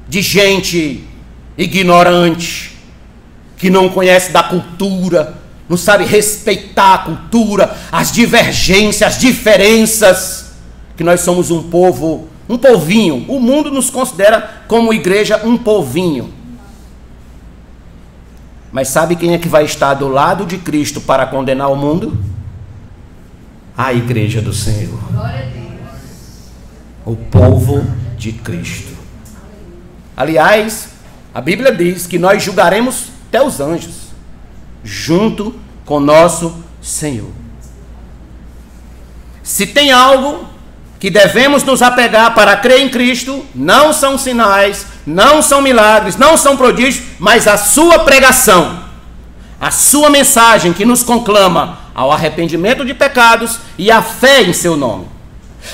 de gente ignorante, que não conhece da cultura, não sabe respeitar a cultura, as divergências, as diferenças, que nós somos um povo, um povinho. O mundo nos considera como igreja um povinho. Mas sabe quem é que vai estar do lado de Cristo para condenar o mundo? A igreja do Senhor. O povo de Cristo. Aliás, a Bíblia diz que nós julgaremos até os anjos, junto com nosso Senhor. Se tem algo que devemos nos apegar para crer em Cristo, não são sinais, não são milagres, não são prodígios, mas a sua pregação, a sua mensagem que nos conclama ao arrependimento de pecados e à fé em seu nome.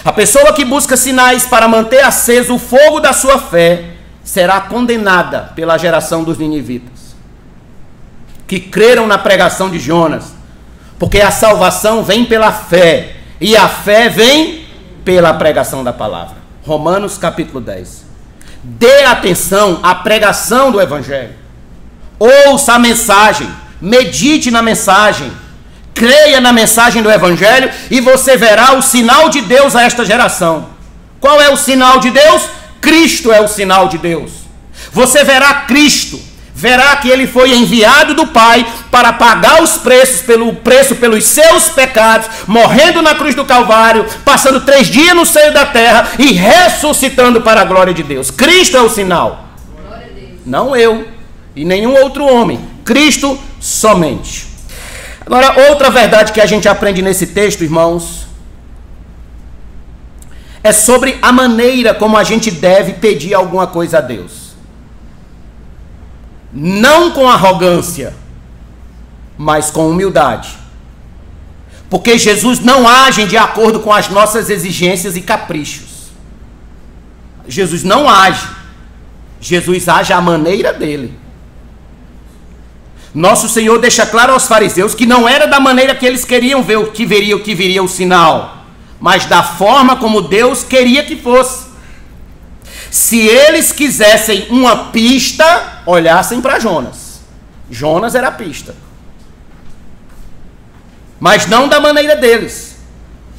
A pessoa que busca sinais para manter aceso o fogo da sua fé será condenada pela geração dos ninivitas, que creram na pregação de Jonas, Porque a salvação vem pela fé, e a fé vem pela pregação da palavra. Romanos capítulo 10. Dê atenção à pregação do evangelho. Ouça a mensagem, medite na mensagem, creia na mensagem do evangelho e você verá o sinal de Deus a esta geração. Qual é o sinal de Deus? Cristo é o sinal de Deus. Você verá Cristo, verá que ele foi enviado do Pai para pagar os preços pelos seus pecados, morrendo na cruz do Calvário, passando 3 dias no seio da terra e ressuscitando para a glória de Deus. Cristo é o sinal. Glória a Deus. Não eu e nenhum outro homem. Cristo somente. Agora, outra verdade que a gente aprende nesse texto, irmãos, é sobre a maneira como a gente deve pedir alguma coisa a Deus. Não com arrogância, mas com humildade. Porque Jesus não age de acordo com as nossas exigências e caprichos. Jesus não age. Jesus age à maneira dele. Nosso Senhor deixa claro aos fariseus que não era da maneira que eles queriam ver o que viria o sinal, mas da forma como Deus queria que fosse. Se eles quisessem uma pista, olhassem para Jonas. Jonas era a pista. Mas não da maneira deles.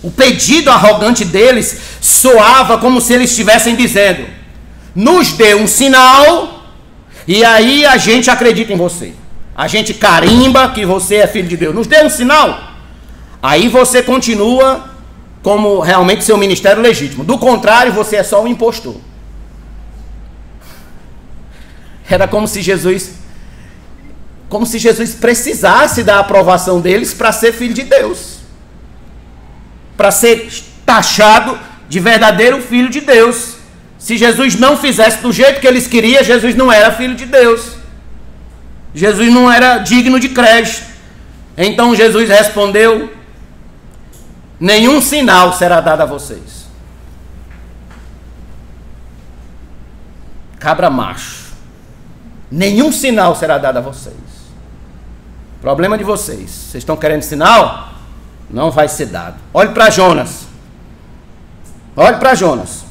O pedido arrogante deles soava como se eles estivessem dizendo: nos dê um sinal e aí a gente acredita em você. A gente carimba que você é filho de Deus. Nos dê um sinal. Aí você continua como realmente seu ministério legítimo. Do contrário, você é só um impostor. Era como se Jesus precisasse da aprovação deles para ser filho de Deus. Para ser taxado de verdadeiro filho de Deus. Se Jesus não fizesse do jeito que eles queriam, Jesus não era filho de Deus. Jesus não era digno de crédito. Então Jesus respondeu: nenhum sinal será dado a vocês. Cabra macho. Nenhum sinal será dado a vocês. Problema de vocês. Vocês estão querendo sinal? Não vai ser dado. Olhe para Jonas. Olhe para Jonas.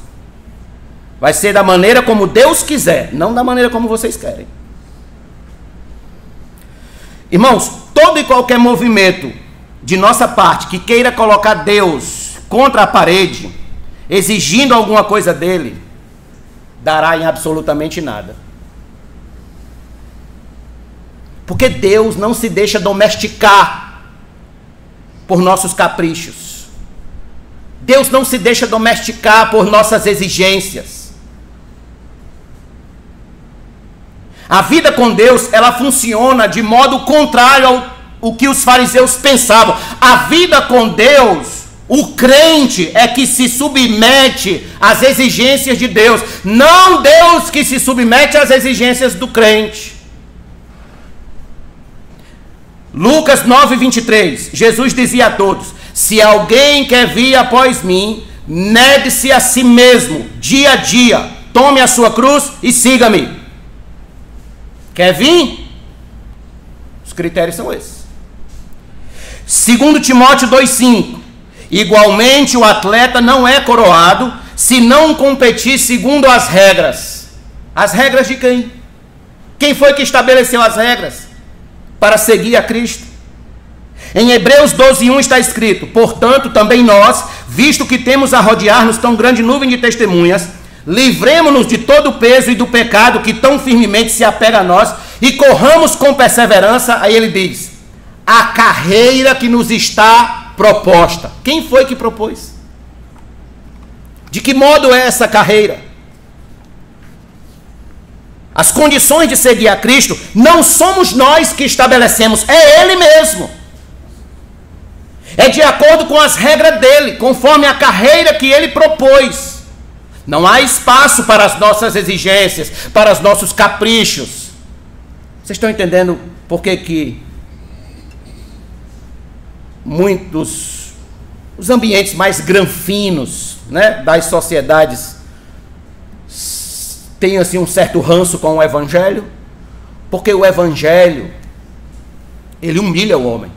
Vai ser da maneira como Deus quiser, não da maneira como vocês querem. Irmãos, todo e qualquer movimento de nossa parte que queira colocar Deus contra a parede, exigindo alguma coisa dele, dará em absolutamente nada. Porque Deus não se deixa domesticar por nossos caprichos. Deus não se deixa domesticar por nossas exigências. A vida com Deus, ela funciona de modo contrário ao que os fariseus pensavam. A vida com Deus, o crente é que se submete às exigências de Deus, não Deus que se submete às exigências do crente. Lucas 9:23, Jesus dizia a todos: se alguém quer vir após mim, negue-se a si mesmo, dia a dia, tome a sua cruz e siga-me. Quer vir? Os critérios são esses. 2 Timóteo 2,5. Igualmente o atleta não é coroado se não competir segundo as regras. As regras de quem? Quem foi que estabeleceu as regras para seguir a Cristo? Em Hebreus 12:1 está escrito: portanto também nós, visto que temos a rodear-nos tão grande nuvem de testemunhas, livremo-nos de todo o peso e do pecado que tão firmemente se apega a nós e corramos com perseverança. Aí ele diz: a carreira que nos está proposta. Quem foi que propôs? De que modo é essa carreira? As condições de seguir a Cristo não somos nós que estabelecemos, é Ele mesmo. É de acordo com as regras dele, conforme a carreira que ele propôs. Não há espaço para as nossas exigências, para os nossos caprichos. Vocês estão entendendo por que muitos, os ambientes mais granfinos, né, das sociedades têm assim um certo ranço com o Evangelho? Porque o Evangelho, ele humilha o homem.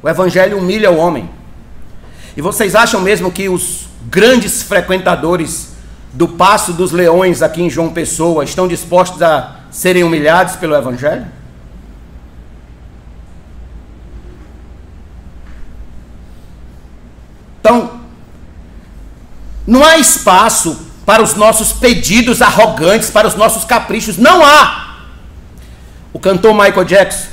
O evangelho humilha o homem. E vocês acham mesmo que os grandes frequentadores do Paço dos Leões aqui em João Pessoa estão dispostos a serem humilhados pelo evangelho? Então, não há espaço para os nossos pedidos arrogantes, para os nossos caprichos. Não há! O cantor Michael Jackson,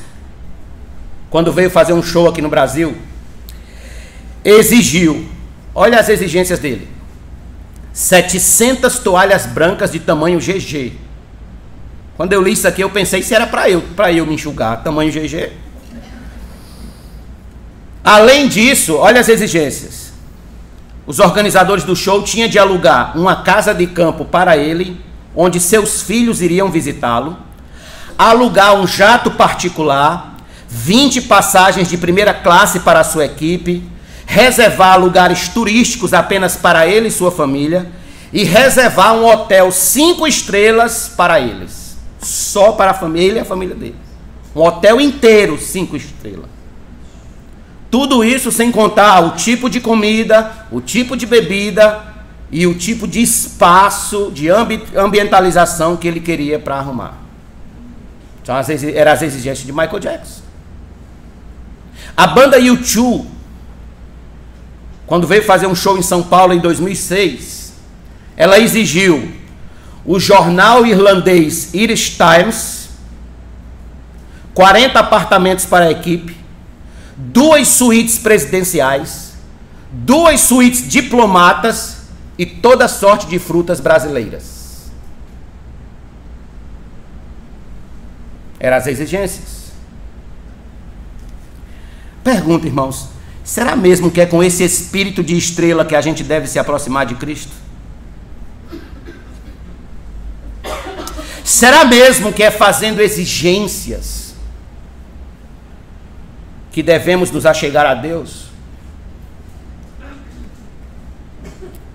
quando veio fazer um show aqui no Brasil, exigiu, olha as exigências dele, 700 toalhas brancas de tamanho GG. Quando eu li isso aqui, eu pensei se era para eu me enxugar, tamanho GG. Além disso, olha as exigências. Os organizadores do show tinham de alugar uma casa de campo para ele, onde seus filhos iriam visitá-lo, alugar um jato particular, 20 passagens de primeira classe para a sua equipe, reservar lugares turísticos apenas para ele e sua família, e reservar um hotel 5 estrelas para eles, só para a família e a família dele. Um hotel inteiro 5 estrelas. Tudo isso sem contar o tipo de comida, o tipo de bebida e o tipo de espaço, de ambientalização que ele queria para arrumar. Então, eram as exigências de Michael Jackson. A banda U2, quando veio fazer um show em São Paulo em 2006, ela exigiu o jornal irlandês Irish Times, 40 apartamentos para a equipe, 2 suítes presidenciais, 2 suítes diplomatas e toda sorte de frutas brasileiras. Eram as exigências. Pergunta, irmãos, será mesmo que é com esse espírito de estrela que a gente deve se aproximar de Cristo? Será mesmo que é fazendo exigências que devemos nos achegar a Deus?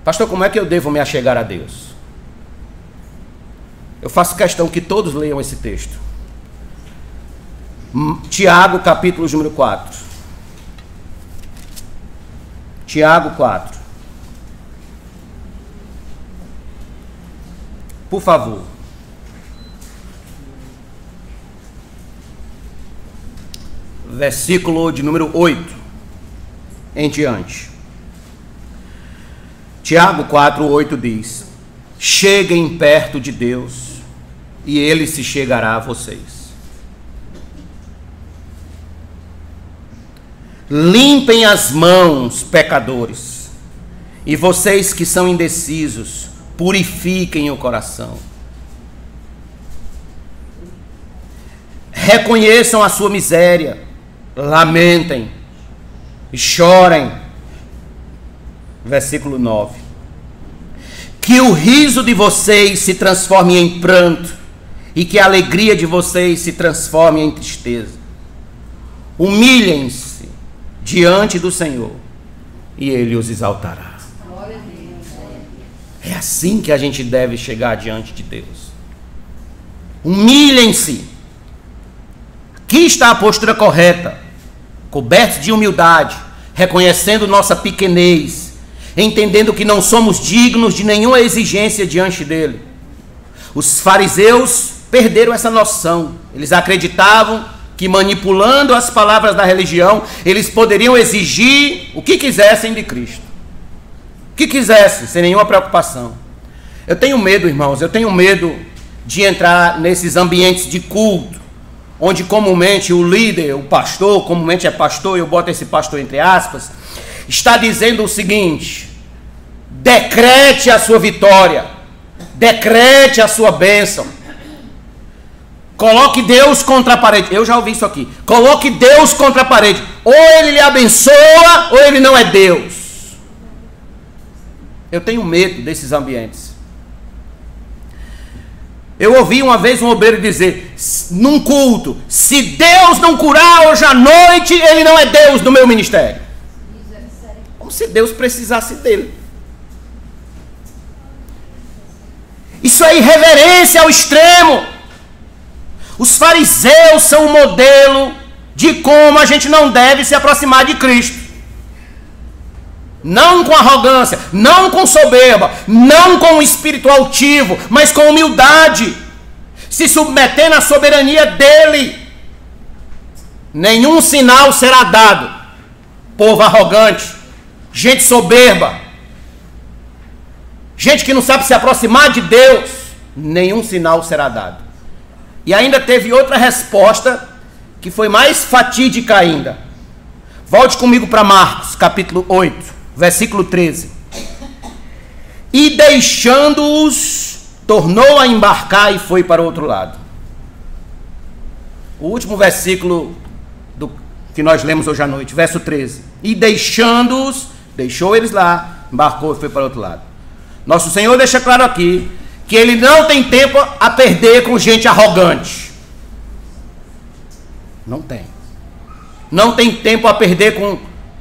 Pastor, como é que eu devo me achegar a Deus? Eu faço questão que todos leiam esse texto. Tiago, capítulo número 4. Tiago 4. Por favor. Versículo de número 8 em diante. Tiago 4, 8 diz: cheguem perto de Deus e Ele se chegará a vocês. Limpem as mãos, pecadores, e vocês que são indecisos, purifiquem o coração. Reconheçam a sua miséria, lamentem e chorem. Versículo 9. Que o riso de vocês se transforme em pranto e que a alegria de vocês se transforme em tristeza. Humilhem-se diante do Senhor e Ele os exaltará. É assim que a gente deve chegar diante de Deus. Humilhem-se. Aqui está a postura correta, cobertos de humildade, reconhecendo nossa pequenez, entendendo que não somos dignos de nenhuma exigência diante dele. Os fariseus perderam essa noção. Eles acreditavam que, manipulando as palavras da religião, eles poderiam exigir o que quisessem de Cristo. O que quisessem, sem nenhuma preocupação. Eu tenho medo, irmãos, eu tenho medo de entrar nesses ambientes de culto, onde comumente o líder, o pastor, comumente é pastor, eu boto esse pastor entre aspas, está dizendo o seguinte: decrete a sua vitória, decrete a sua bênção, coloque Deus contra a parede. Eu já ouvi isso aqui. Coloque Deus contra a parede. Ou Ele lhe abençoa, ou Ele não é Deus. Eu tenho medo desses ambientes. Eu ouvi uma vez um obreiro dizer, num culto: se Deus não curar hoje à noite, Ele não é Deus do meu ministério. Como se Deus precisasse dele. Isso é irreverência ao extremo. Os fariseus são o modelo de como a gente não deve se aproximar de Cristo. Não com arrogância, não com soberba, não com espírito altivo, mas com humildade, se submetendo à soberania dele. Nenhum sinal será dado, povo arrogante, gente soberba, gente que não sabe se aproximar de Deus, nenhum sinal será dado. E ainda teve outra resposta que foi mais fatídica ainda. Volte comigo para Marcos, capítulo 8, versículo 13. E deixando-os, tornou a embarcar e foi para o outro lado. O último versículo que nós lemos hoje à noite, verso 13. E deixando-os, deixou eles lá, embarcou e foi para o outro lado. Nosso Senhor deixa claro aqui que ele não tem tempo a perder com gente arrogante. Não tem. Não tem tempo a perder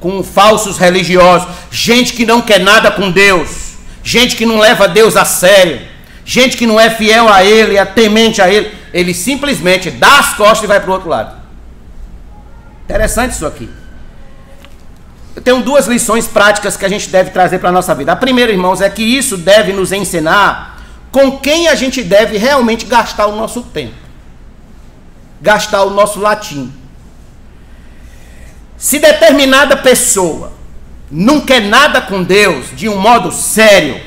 com falsos religiosos, gente que não quer nada com Deus, gente que não leva Deus a sério, gente que não é fiel a Ele, é temente a Ele. Ele simplesmente dá as costas e vai para o outro lado. Interessante isso aqui. Eu tenho duas lições práticas que a gente deve trazer para a nossa vida. A primeira, irmãos, é que isso deve nos ensinar com quem a gente deve realmente gastar o nosso tempo, gastar o nosso latim. Se determinada pessoa não quer nada com Deus de um modo sério,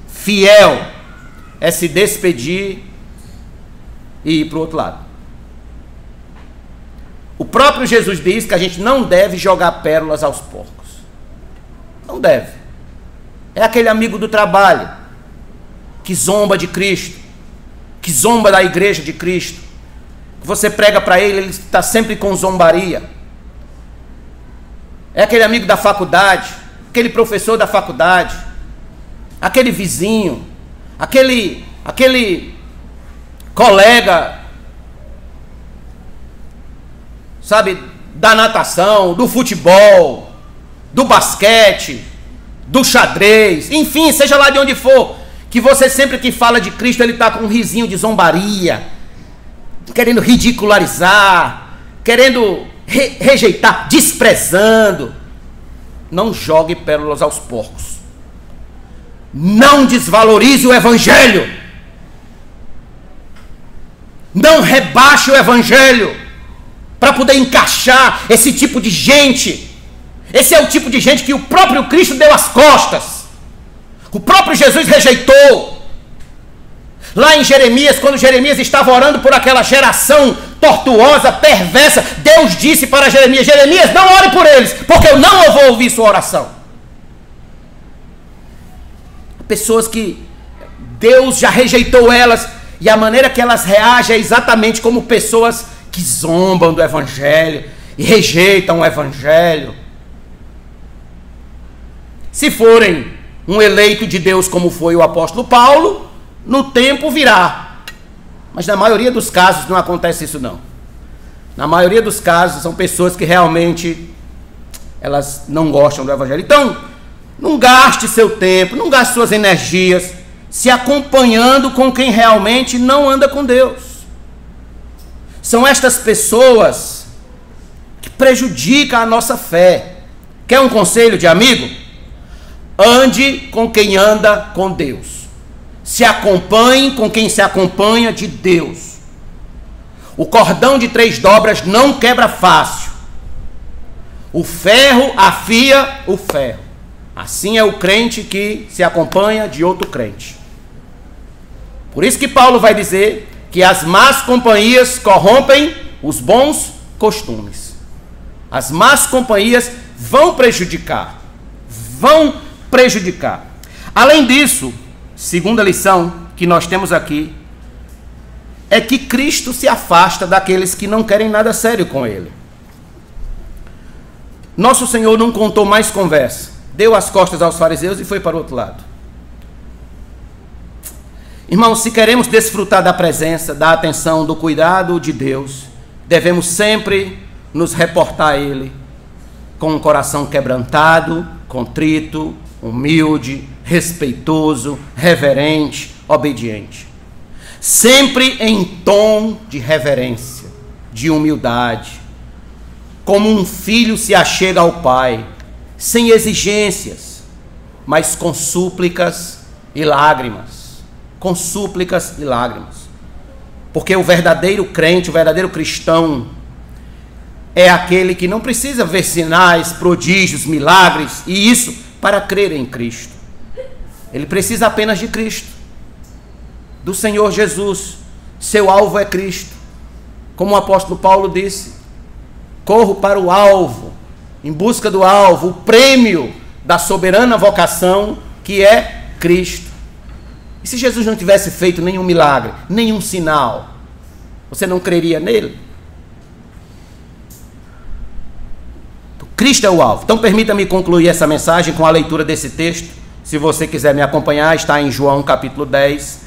fiel, é se despedir e ir para o outro lado. O próprio Jesus diz que a gente não deve jogar pérolas aos porcos. Não deve. É aquele amigo do trabalho que zomba de Cristo, que zomba da igreja de Cristo. Você prega para ele, ele está sempre com zombaria. É aquele amigo da faculdade, aquele professor da faculdade, aquele vizinho, aquele colega, sabe, da natação, do futebol, do basquete, do xadrez, enfim, seja lá de onde for, que você sempre que fala de Cristo, ele está com um risinho de zombaria, querendo ridicularizar, querendo rejeitar, desprezando. Não jogue pérolas aos porcos. Não desvalorize o Evangelho. Não rebaixe o Evangelho para poder encaixar esse tipo de gente. Esse é o tipo de gente que o próprio Cristo deu as costas. O próprio Jesus rejeitou. Lá em Jeremias, quando Jeremias estava orando por aquela geração tortuosa, perversa, Deus disse para Jeremias: Jeremias, não ore por eles, porque eu não vou ouvir sua oração. Pessoas que Deus já rejeitou elas, e a maneira que elas reagem é exatamente como pessoas que zombam do Evangelho e rejeitam o Evangelho. Se forem um eleito de Deus como foi o apóstolo Paulo, no tempo virá. Mas na maioria dos casos não acontece isso não. Na maioria dos casos são pessoas que realmente elas não gostam do Evangelho. Então, não gaste seu tempo, não gaste suas energias se acompanhando com quem realmente não anda com Deus. São estas pessoas que prejudicam a nossa fé. Quer um conselho de amigo? Ande com quem anda com Deus. Se acompanhe com quem se acompanha de Deus. O cordão de 3 dobras não quebra fácil. O ferro afia o ferro. Assim é o crente que se acompanha de outro crente. Por isso que Paulo vai dizer que as más companhias corrompem os bons costumes. As más companhias vão prejudicar. Além disso, segunda lição que nós temos aqui é que Cristo se afasta daqueles que não querem nada sério com Ele. Nosso Senhor não contou mais conversa, deu as costas aos fariseus e foi para o outro lado. Irmãos, se queremos desfrutar da presença, da atenção, do cuidado de Deus, devemos sempre nos reportar a Ele com um coração quebrantado, contrito, humilde, respeitoso, reverente, obediente. Sempre em tom de reverência, de humildade. como um filho se achega ao pai, sem exigências, mas com súplicas e lágrimas. Com súplicas e lágrimas. Porque o verdadeiro crente, o verdadeiro cristão, é aquele que não precisa ver sinais, prodígios, milagres, e isso para crer em Cristo. Ele precisa apenas de Cristo, do Senhor Jesus. Seu alvo é Cristo. Como o apóstolo Paulo disse, corro para o alvo, em busca do alvo, o prêmio da soberana vocação, que é Cristo. E se Jesus não tivesse feito nenhum milagre, nenhum sinal, você não creria nele? Cristo é o alvo. Então permita-me concluir essa mensagem com a leitura desse texto. Se você quiser me acompanhar, está em João capítulo 10,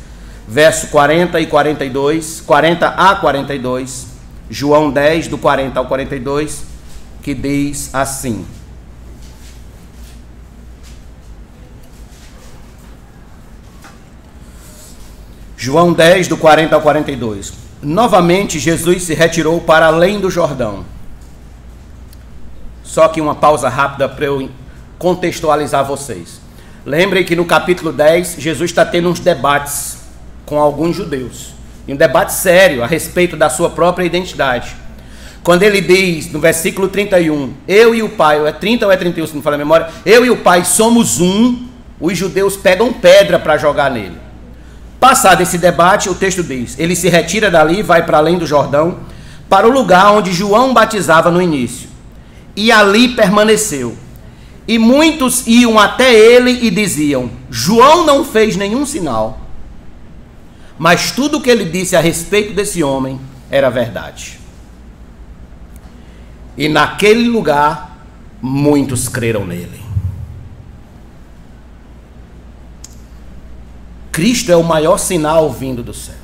verso 40 e 42, 40 a 42, João 10, do 40 ao 42, que diz assim: João 10, do 40 ao 42. Novamente Jesus se retirou para além do Jordão. Só que uma pausa rápida para eu contextualizar vocês. Lembrem que no capítulo 10, Jesus está tendo uns debates com alguns judeus. E um debate sério a respeito da sua própria identidade. Quando ele diz, no versículo 31, eu e o Pai, ou é 30 ou é 31, se não me falha a memória, eu e o Pai somos um, os judeus pegam pedra para jogar nele. Passado esse debate, o texto diz, ele se retira dali, vai para além do Jordão, para o lugar onde João batizava no início. E ali permaneceu. E muitos iam até ele e diziam, João não fez nenhum sinal, mas tudo o que ele disse a respeito desse homem era verdade. E naquele lugar, muitos creram nele. Cristo é o maior sinal vindo do céu.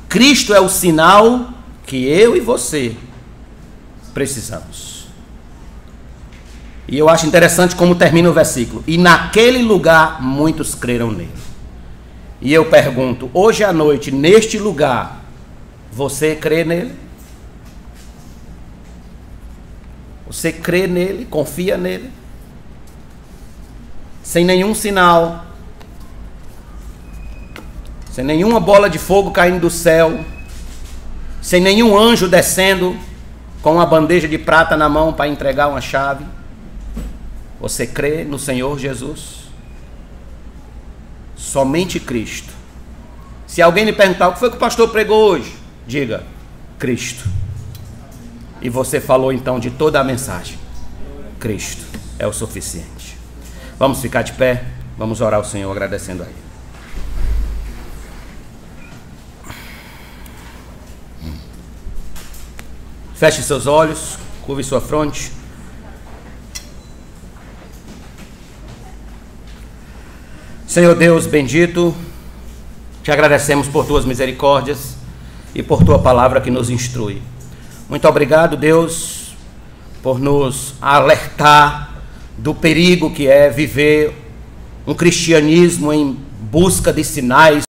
Cristo é o sinal que eu e você precisamos. E eu acho interessante como termina o versículo. E naquele lugar, muitos creram nele. E eu pergunto, hoje à noite, neste lugar, você crê nele? Você crê nele? Confia nele? Sem nenhum sinal, sem nenhuma bola de fogo caindo do céu, sem nenhum anjo descendo com uma bandeja de prata na mão para entregar uma chave. Você crê no Senhor Jesus? Somente Cristo. Se alguém lhe perguntar o que foi que o pastor pregou hoje, diga, Cristo. E você falou então de toda a mensagem. Cristo é o suficiente. Vamos ficar de pé, vamos orar ao Senhor agradecendo a Ele. Feche seus olhos, curve sua fronte. Senhor Deus bendito, te agradecemos por tuas misericórdias e por tua palavra que nos instrui. Muito obrigado, Deus, por nos alertar do perigo que é viver um cristianismo em busca de sinais,